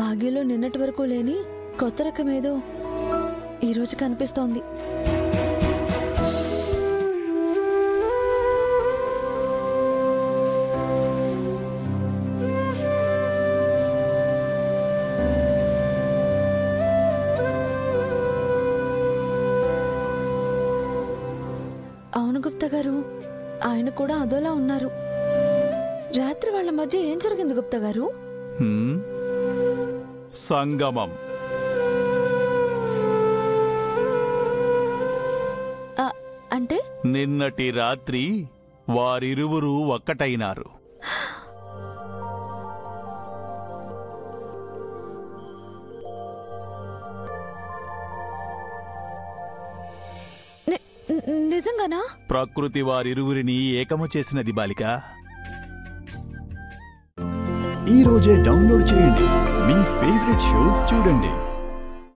భాగ్యంలో నిన్నటి వరకు లేని కొత్త రకం ఏదో ఈరోజు కనిపిస్తోంది. అవును గుప్తా గారు, ఆయన కూడా అదోలా ఉన్నారు. రాత్రి వాళ్ళ మధ్య ఏం జరిగింది గుప్తా గారు? సంగమం. అంటే నిన్నటి రాత్రి వారిరువురు ఒక్కటైనారు. నిజంగానా? ప్రకృతి వారిరువురిని ఏకము చేసినది బాలిక. ఈ రోజే డౌన్లోడ్ చేయండి, మీ ఫేవరెట్ షోస్ చూడండి.